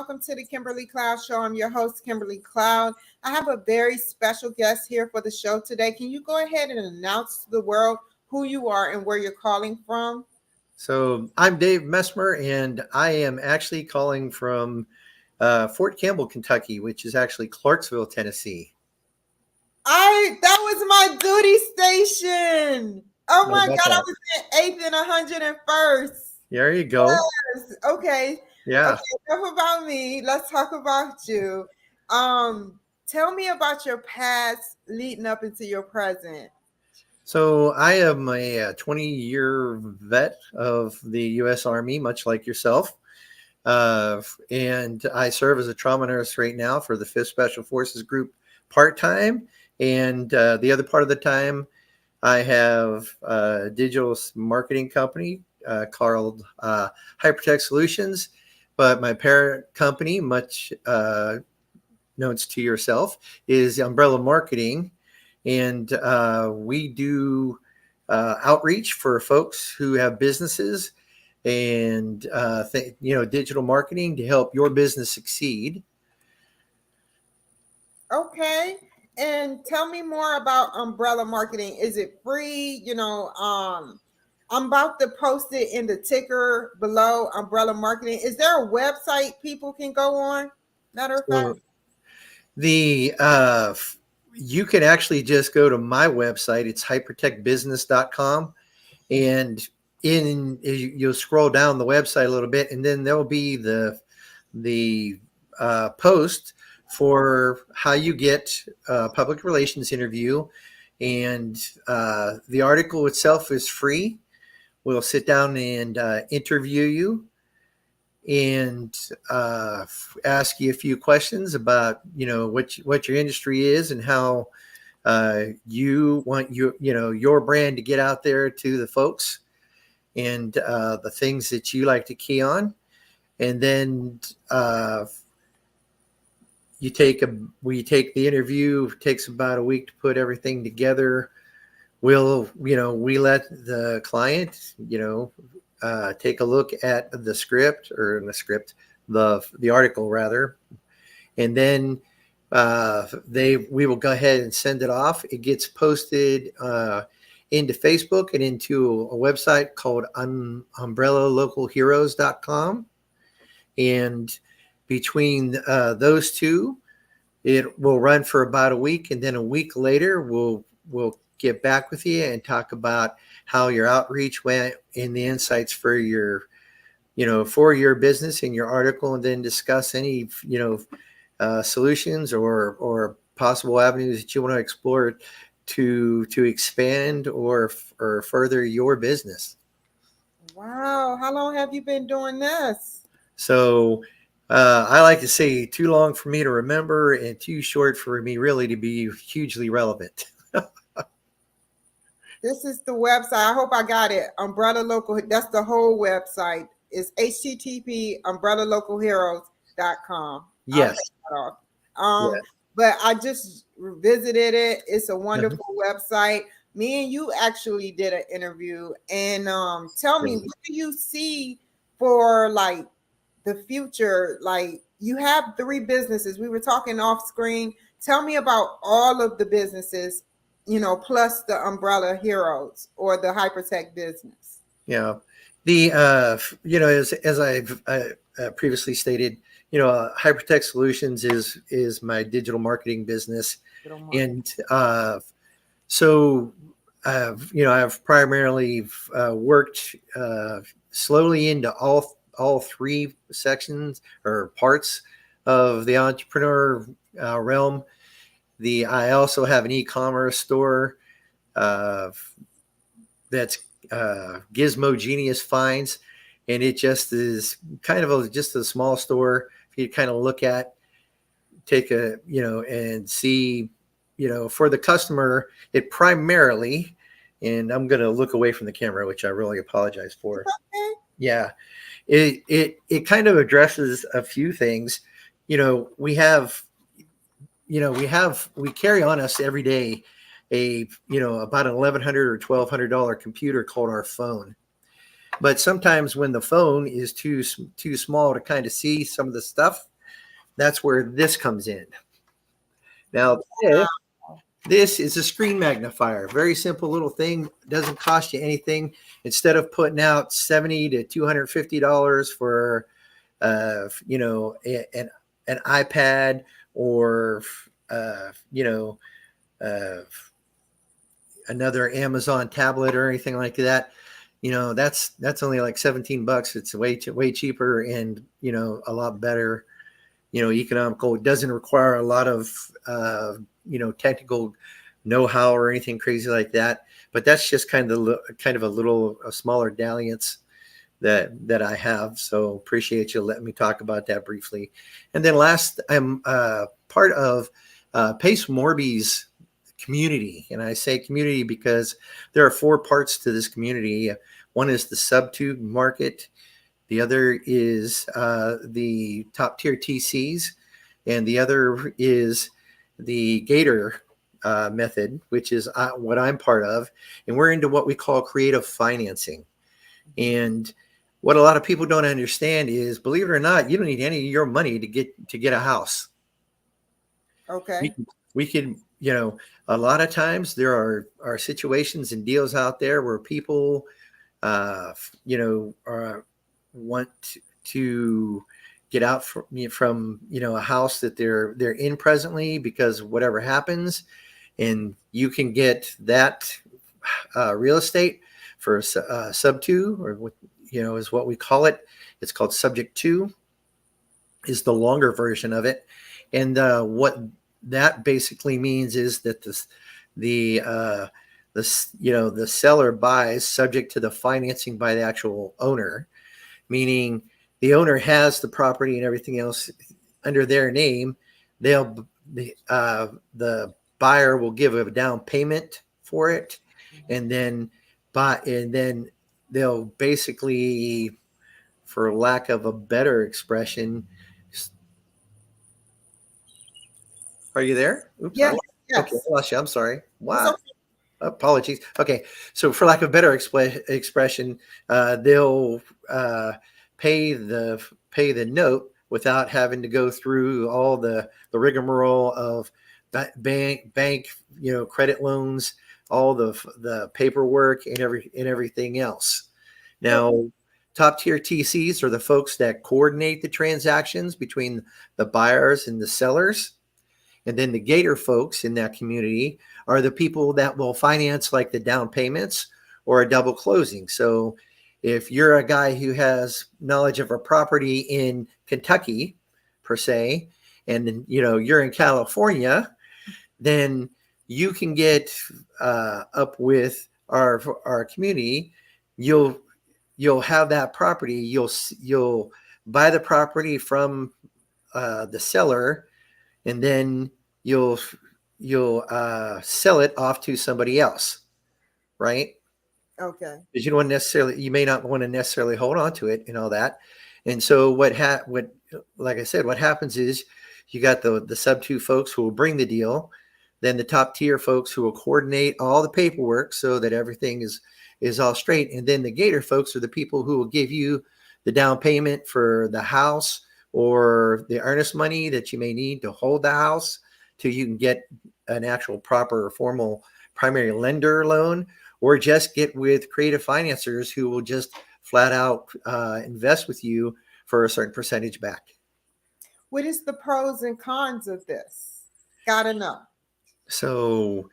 welcome to the Kimberly Cloud Show. I'm your host, Kimberly Cloud. I have a very special guest here for the show today. Can you go ahead and announce to the world who you are and where you're calling from? So I'm Dave Messmer, and I am actually calling from Fort Campbell, Kentucky, which is actually Clarksville, Tennessee. That was my duty station. Oh my God, I was in 8th and 101st. There you go. Yes. Okay. Yeah. Okay, enough about me. Let's talk about you. Tell me about your past leading up into your present. So I am a 20-year vet of the U.S. Army, much like yourself. And I serve as a trauma nurse right now for the 5th Special Forces Group part-time. And the other part of the time, I have a digital marketing company called Hypertech Solutions. But my parent company, much known to yourself, is Umbrella Marketing. And we do outreach for folks who have businesses and, digital marketing to help your business succeed. Okay. And tell me more about Umbrella Marketing. Is it free? I'm about to post it in the ticker below, Umbrella Marketing. Is there a website people can go on? Matter of fact. You can actually just go to my website. It's hypertechbusiness.com. And you'll scroll down the website a little bit, and then there'll be the post for how you get a public relations interview. And the article itself is free. We'll sit down and interview you and ask you a few questions about, what your industry is and how you want your brand to get out there to the folks, and the things that you like to key on. And then we take the interview. It takes about a week to put everything together. We let the client, take a look at the article rather, and then we will go ahead and send it off. It gets posted into Facebook and into a website called UmbrellaLocalHeroes.com. And between those two, it will run for about a week, and then a week later we'll get back with you and talk about how your outreach went and the insights for your business and your article, and then discuss any solutions or possible avenues that you want to explore to expand or further your business. Wow. How long have you been doing this? So I like to say too long for me to remember and too short for me really to be hugely relevant. This is the website. I hope I got it. Umbrella Local. That's the whole website. It's http://umbrellalocalheroes.com. Yes. Yes. But I just visited it. It's a wonderful website. Me and you actually did an interview. And tell me, what do you see for like the future? Like, you have 3 businesses. We were talking off screen. Tell me about all of the businesses, plus the Umbrella Heroes or the Hypertech business. Yeah. As I've previously stated, Hypertech Solutions is my digital marketing business. And so I've primarily worked slowly into all 3 sections or parts of the entrepreneur realm. I also have an e-commerce store that's Gizmo Genius Finds, and it just is kind of just a small store for you to kind of look at, and see, for the customer, it primarily, and I'm going to look away from the camera, which I really apologize for. Okay. Yeah. It kind of addresses a few things. We carry on us every day about an $1,100 or $1,200 computer called our phone. But sometimes when the phone is too small to kind of see some of the stuff, that's where this comes in. Now, this is a screen magnifier. Very simple little thing. Doesn't cost you anything. Instead of putting out $70 to $250 for, an iPad or, another Amazon tablet or anything like that, that's only like $17. It's way cheaper and, a lot better, economical. It doesn't require a lot of, technical know-how or anything crazy like that. But that's just kind of a smaller dalliance that I have. So appreciate you letting me talk about that briefly. And then last, I'm part of Pace Morby's community. And I say community because there are 4 parts to this community. One is the sub-2 market. The other is the top tier TCs. And the other is the Gator method, which is what I'm part of. And we're into what we call creative financing. And what a lot of people don't understand is, believe it or not, you don't need any of your money to get a house. Okay. We can, a lot of times there are situations and deals out there where people, want to get out from a house that they're in presently because of whatever happens, and you can get that real estate for sub 2, or what is what we call it. It's called subject 2, is the longer version of it. And what that basically means is that the seller buys subject to the financing by the actual owner, meaning the owner has the property and everything else under their name. The buyer will give a down payment for it, and then they'll basically, for lack of a better expression, are you there? Oops. Yes. Okay, I lost you. I'm sorry. Wow. Apologies. Okay, so for lack of better expression, they'll pay the note without having to go through all the rigmarole of bank, credit loans, all the paperwork and everything else. Now, top tier TCs are the folks that coordinate the transactions between the buyers and the sellers. And then the Gator folks in that community are the people that will finance like the down payments or a double closing. So if you're a guy who has knowledge of a property in Kentucky, per se, and you're in California, then you can get up with our community. You'll have that property. You'll buy the property from the seller, and then you'll sell it off to somebody else, right? Okay. Because you may not want to necessarily hold on to it and all that. And so like I said, what happens is you got the sub 2 folks who will bring the deal, then the top tier folks who will coordinate all the paperwork so that everything is all straight. And then the Gator folks are the people who will give you the down payment for the house or the earnest money that you may need to hold the house till you can get an actual proper formal primary lender loan, or just get with creative financiers who will just flat out invest with you for a certain percentage back. What is the pros and cons of this? Gotta know. So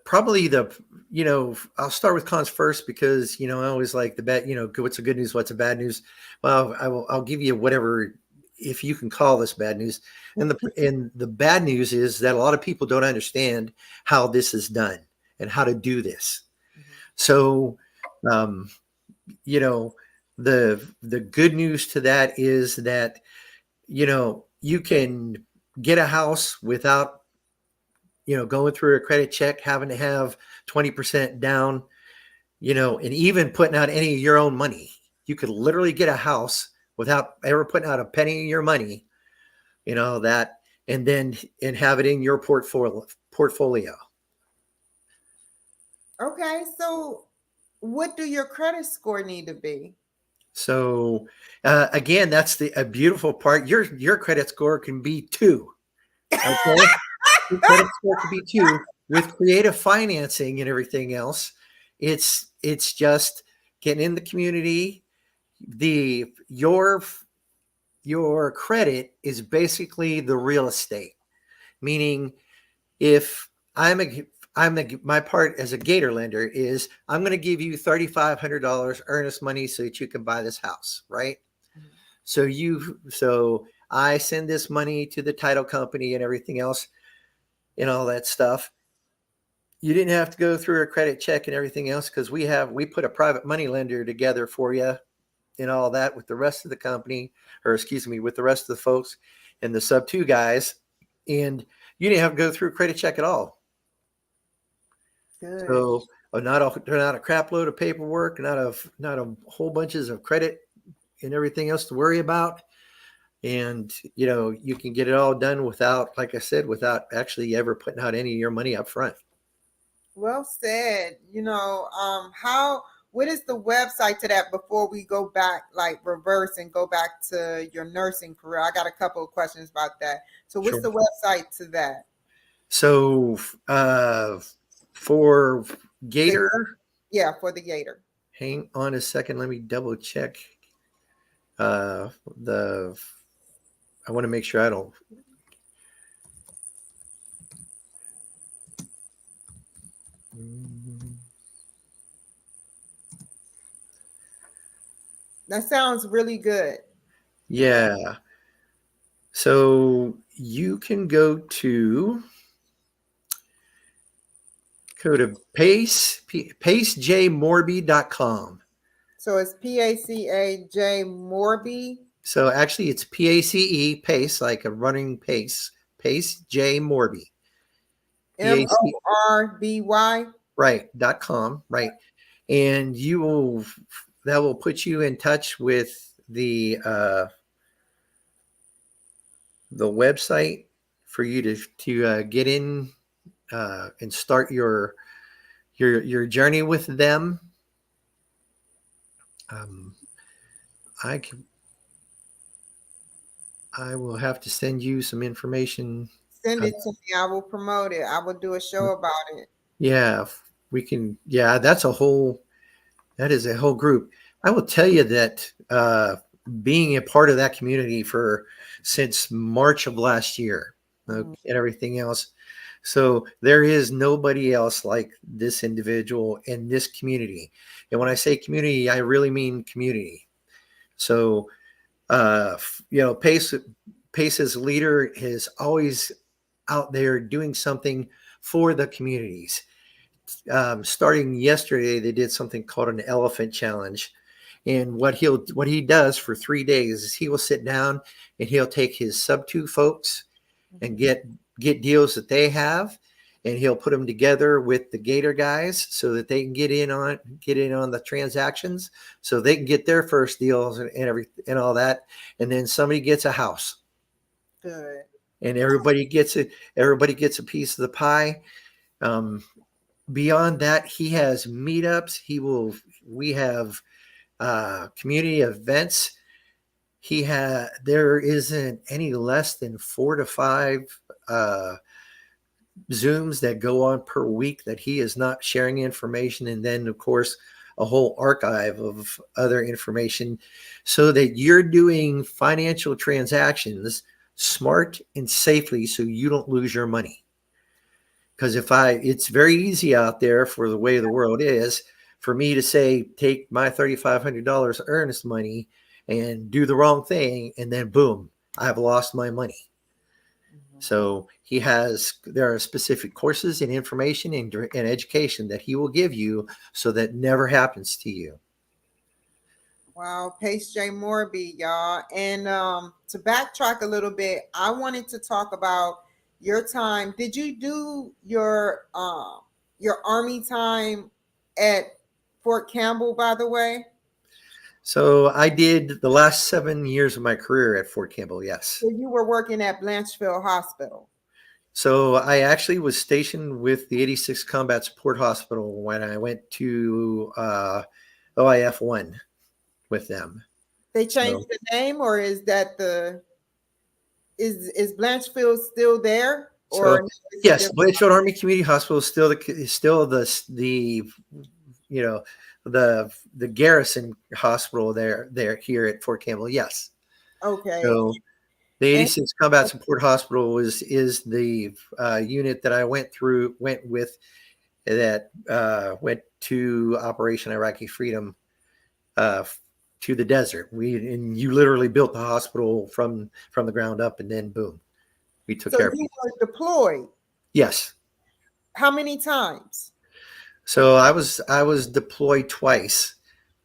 probably I'll start with cons first, because I always like the bad, what's the good news, what's the bad news. Well, I'll give you whatever, if you can call this bad news. And the bad news is that a lot of people don't understand how this is done and how to do this. So the good news to that is that you can get a house without going through a credit check, having to have 20% down, and even putting out any of your own money. You could literally get a house without ever putting out a penny of your money, and have it in your portfolio. Okay, so what do your credit score need to be? So again, that's a beautiful part. Your credit score can be 2. Okay, your credit score can be 2 with creative financing and everything else. It's just getting in the community. Your credit is basically the real estate, meaning if my part as a Gator lender is I'm going to give you $3,500 earnest money so that you can buy this house, right? So I send this money to the title company and everything else and all that stuff. You didn't have to go through a credit check and everything else because we put a private money lender together for you and all that with the rest of the company, or excuse me, with the rest of the folks and the sub 2 guys, and you didn't have to go through a credit check at all. Good. So not a crap load of paperwork, not a whole bunches of credit and everything else to worry about. And, you can get it all done without, like I said, without actually ever putting out any of your money up front. Well said. What is the website to that before we go back, like reverse and go back to your nursing career? I got a couple of questions about that. So what's the website to that? So for Gator? Yeah, for the Gator. Hang on a second. Let me double check. I want to make sure I don't. That sounds really good. Yeah. So you can go to pacejmorby.com. So it's PACAJ Morby. So actually it's PACE, pace, like a running pace, Pace J Morby. MORBY. Right. .com. Right. And that will put you in touch with the website for you to get in and start your journey with them. I will have to send you some information. Send it to me. I will promote it. I will do a show about it. Yeah, we can. Yeah, that is a whole group. I will tell you that being a part of that community since March of last year, and everything else. So there is nobody else like this individual in this community. And when I say community, I really mean community. So, Pace's leader is always out there doing something for the communities. Starting yesterday, they did something called an elephant challenge. And what he does for 3 days is he will sit down and he'll take his sub 2 folks and get deals that they have, and he'll put them together with the Gator guys so that they can get in on the transactions, so they can get their first deals and all that, and then somebody gets a house. Good. And everybody gets a piece of the pie. Beyond that, he has meetups. We have community events. There isn't any less than 4 to 5 Zooms that go on per week that he is not sharing information. And then of course, a whole archive of other information so that you're doing financial transactions smart and safely so you don't lose your money. Because it's very easy out there for the way the world is for me to say, take my $3,500 earnest money and do the wrong thing. And then boom, I've lost my money. So there are specific courses and information and education that he will give you so that never happens to you. Wow, Pace J Morby, y'all. And to backtrack a little bit, I wanted to talk about your time. Did you do your Army time at Fort Campbell, by the way? So I did the last 7 years of my career at Fort Campbell, yes. So you were working at Blanchfield Hospital. So I actually was stationed with the 86th Combat Support Hospital when I went to OIF 1. with them. They changed the name, or is that is Blanchfield still there? So Or yes, Blanchfield Army Community Hospital is still the you know, the garrison hospital there here at Fort Campbell. Yes. Okay. So the 86th Combat Support Hospital is the unit that I went with that went to Operation Iraqi Freedom to the desert. And you literally built the hospital from the ground up, and then boom, we took care of it. So you were deployed? Yes. How many times? So I was deployed twice.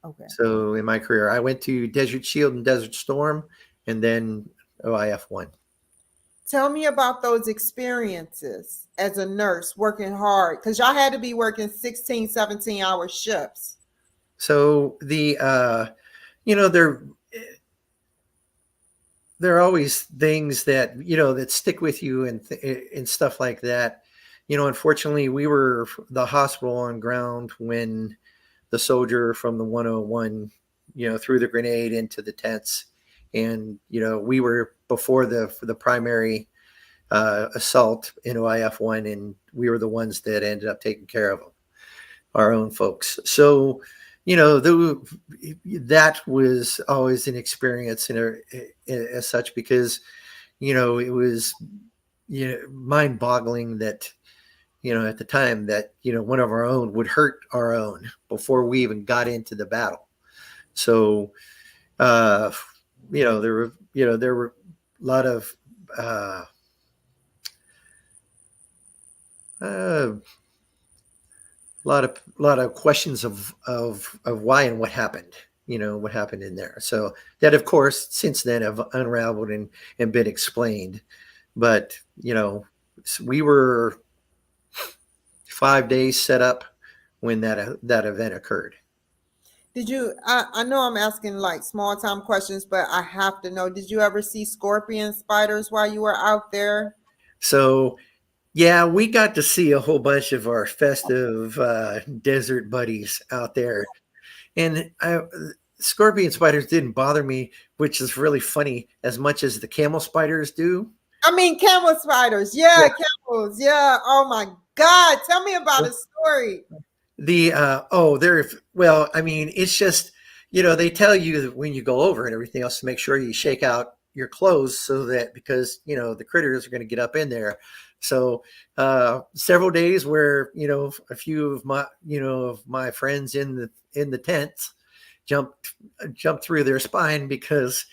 Okay. So in my career, I went to Desert Shield and Desert Storm, and then OIF-1. Tell me about those experiences as a nurse, working hard, because y'all had to be working 16, 17-hour shifts. So there are always things that, that stick with you and stuff like that. Unfortunately, we were the hospital on ground when the soldier from the 101, threw the grenade into the tents. And, we were before the primary assault in OIF-1, and we were the ones that ended up taking care of them, our own folks. So, that was always an experience as such, because, it was, mind-boggling that, at the time that, one of our own would hurt our own before we even got into the battle. So, there were a lot of lot of questions of why and what happened, what happened in there. So that, of course, since then have unraveled and been explained. But, we were 5 days set up when that event occurred. Did you, I know I'm asking like small time questions, but I have to know, did you ever see scorpion spiders while you were out there? So, yeah, we got to see a whole bunch of our festive desert buddies out there. And scorpion spiders didn't bother me, which is really funny, as much as the camel spiders do. I mean, camel spiders. Yeah. Camels. Yeah. Oh my God. Tell me about a story. It's just, they tell you that when you go over and everything else to make sure you shake out your clothes, so that, because, the critters are going to get up in there. So several days where, a few of my friends in the tents jumped through their spine because,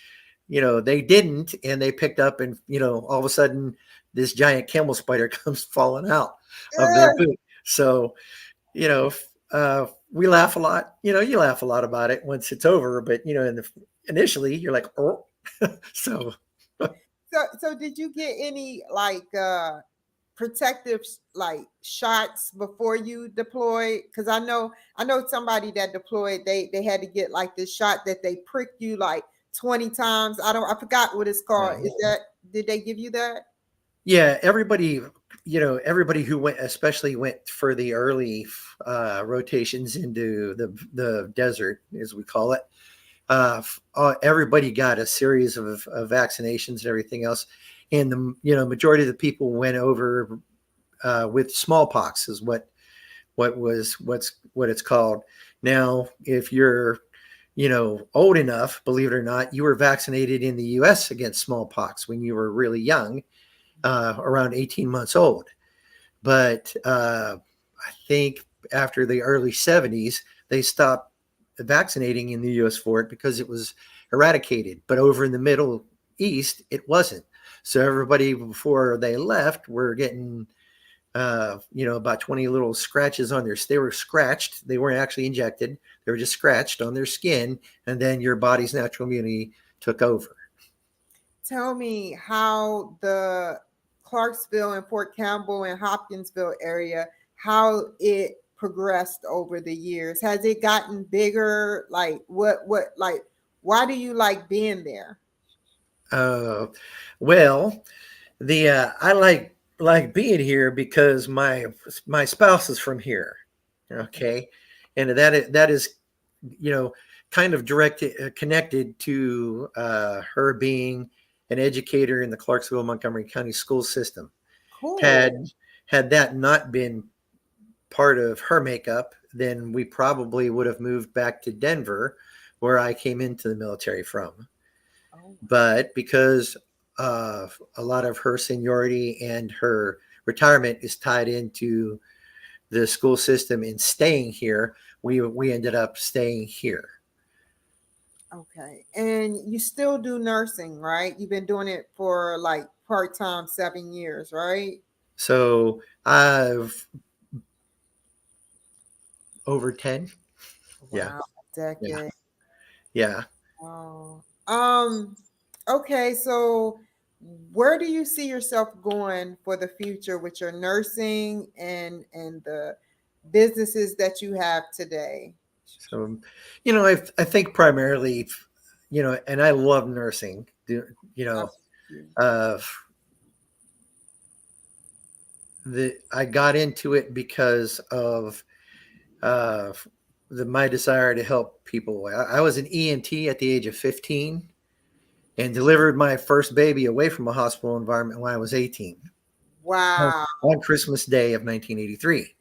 they didn't, and they picked up, and, all of a sudden this giant camel spider comes falling out of their boot. So, we laugh a lot, you laugh a lot about it once it's over, but, initially you're like, oh, so did you get any like protective like shots before you deployed? Because I know somebody that deployed, they had to get like this shot that they prick you like 20 times. I forgot what it's called. Right. Did they give you that? Yeah, everybody who went, especially went for the early rotations into the desert, as we call it. Everybody got a series of vaccinations and everything else. And the majority of the people went over with smallpox, is what it's called. Now, if you're old enough, believe it or not, you were vaccinated in the U.S. against smallpox when you were really young, around 18 months old. But I think after the early 70s, they stopped vaccinating in the U.S. for it because it was eradicated. But over in the Middle East, it wasn't. So everybody before they left were getting, about 20 little scratches on they were scratched. They weren't actually injected. They were just scratched on their skin. And then your body's natural immunity took over. Tell me how the Clarksville and Fort Campbell and Hopkinsville area, how it progressed over the years. Has it gotten bigger? Like why do you like being there? Well, I like being here because my spouse is from here. Okay. And that is, kind of connected to her being an educator in the Clarksville Montgomery County school system. Cool. Had that not been part of her makeup, then we probably would have moved back to Denver, where I came into the military from. Oh. But because a lot of her seniority and her retirement is tied into the school system and staying here, we ended up staying here. Okay. And you still do nursing, right? You've been doing it for like part-time 7 years, right? So I've over 10. Yeah. Wow, decade. Yeah. Oh. Okay, so where do you see yourself going for the future with your nursing and the businesses that you have today? So, I think primarily, and I love nursing, uh, I got into it because of my desire to help people. I was an EMT at the age of 15 and delivered my first baby away from a hospital environment when I was 18. Wow. On Christmas Day of 1983.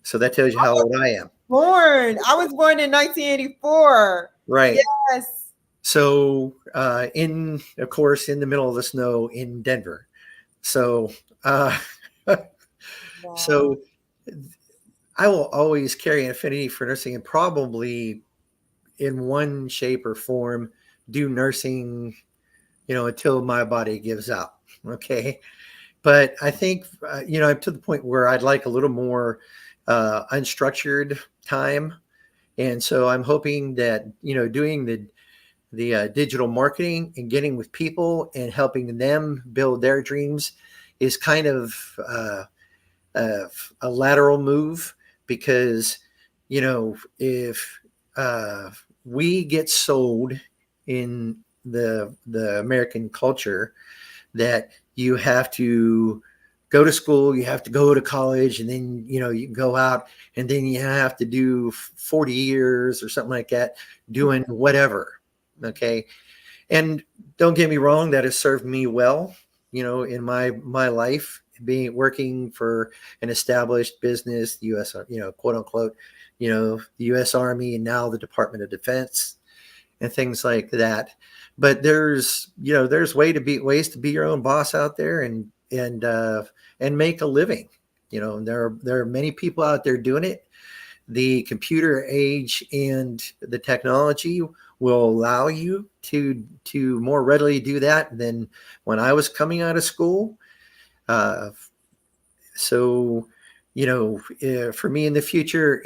So that tells you how old I am. I was born in 1984. Right. Yes. So of course, in the middle of the snow in Denver. So, Wow. so I will always carry an affinity for nursing and probably in one shape or form do nursing, until my body gives out. Okay. But I think, I'm to the point where I'd like a little more unstructured time. And so I'm hoping that, doing the digital marketing and getting with people and helping them build their dreams is kind of a lateral move, because, if we get sold in the American culture that you have to go to school, you have to go to college, and then, you can go out and then you have to do 40 years or something like that, doing whatever. Okay. And don't get me wrong, that has served me well, in my life, working for an established business, U.S., quote unquote, the U.S. Army, and now the Department of Defense and things like that. But there's ways to be your own boss out there and make a living. There are many people out there doing it. The computer age and the technology will allow you to more readily do that than when I was coming out of school. So, for me in the future,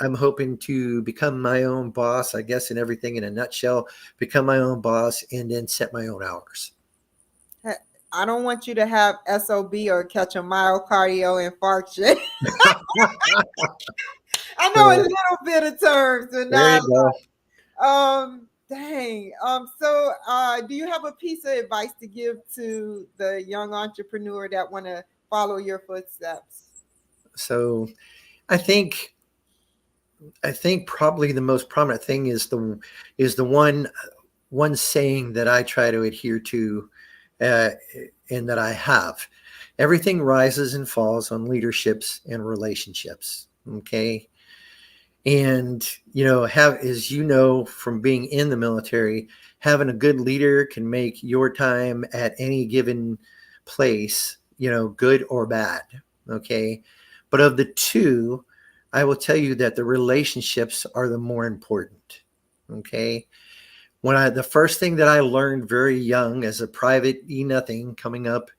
I'm hoping to become my own boss, I guess, in everything in a nutshell, become my own boss and then set my own hours. I don't want you to have SOB or catch a myocardial infarction. I know a little bit of terms, but there you go. Dang. So do you have a piece of advice to give to the young entrepreneur that want to follow your footsteps? So I think probably the most prominent thing is the one saying that I try to adhere to, and that I have. Everything rises and falls on leaderships and relationships. Okay. And, from being in the military, having a good leader can make your time at any given place, good or bad. Okay. But of the two, I will tell you that the relationships are the more important. Okay. The first thing that I learned very young as a private nothing coming up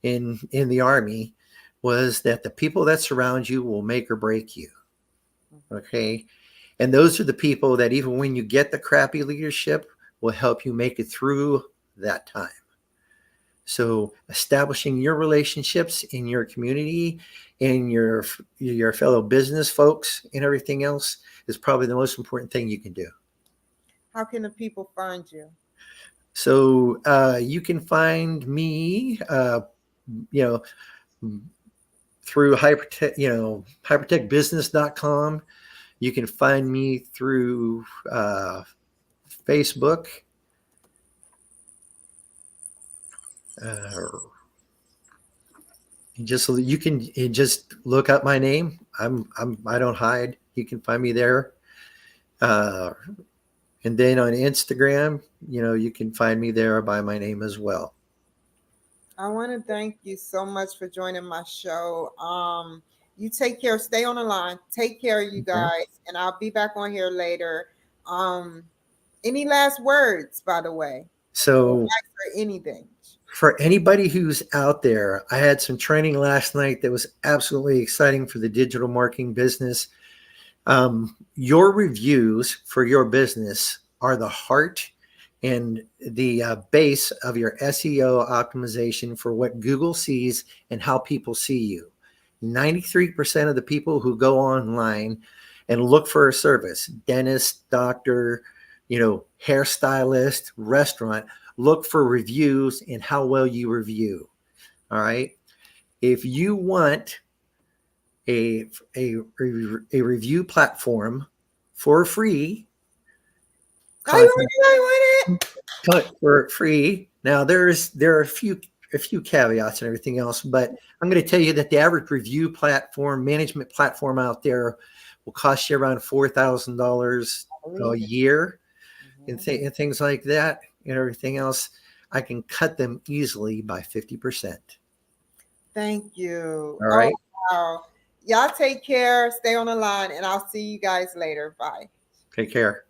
in the Army was that the people that surround you will make or break you. Okay. And those are the people that even when you get the crappy leadership will help you make it through that time. So establishing your relationships in your community and your fellow business folks and everything else is probably the most important thing you can do. How can the people find you? So you can find me, through hypertechbusiness.com. You can find me through Facebook. You can just look up my name. I don't hide. You can find me there. And then on Instagram, you can find me there by my name as well. I want to thank you so much for joining my show. You take care. Stay on the line. Take care, you guys. And I'll be back on here later. Any last words, by the way? So, for anything. For anybody who's out there, I had some training last night that was absolutely exciting for the digital marketing business. Your reviews for your business are the heart and the base of your SEO optimization for what Google sees and how people see you. 93% of the people who go online and look for a service, dentist, doctor, hairstylist, restaurant, look for reviews and how well you review. All right. If you want a review platform for free, I want it for free. Now there are a few caveats and everything else, but I'm going to tell you that the average review platform, management platform out there will cost you around $4,000 a year and things like that and everything else. I can cut them easily by 50%. Thank you. All right. Oh, wow. Y'all take care. Stay on the line, and I'll see you guys later. Bye. Take care.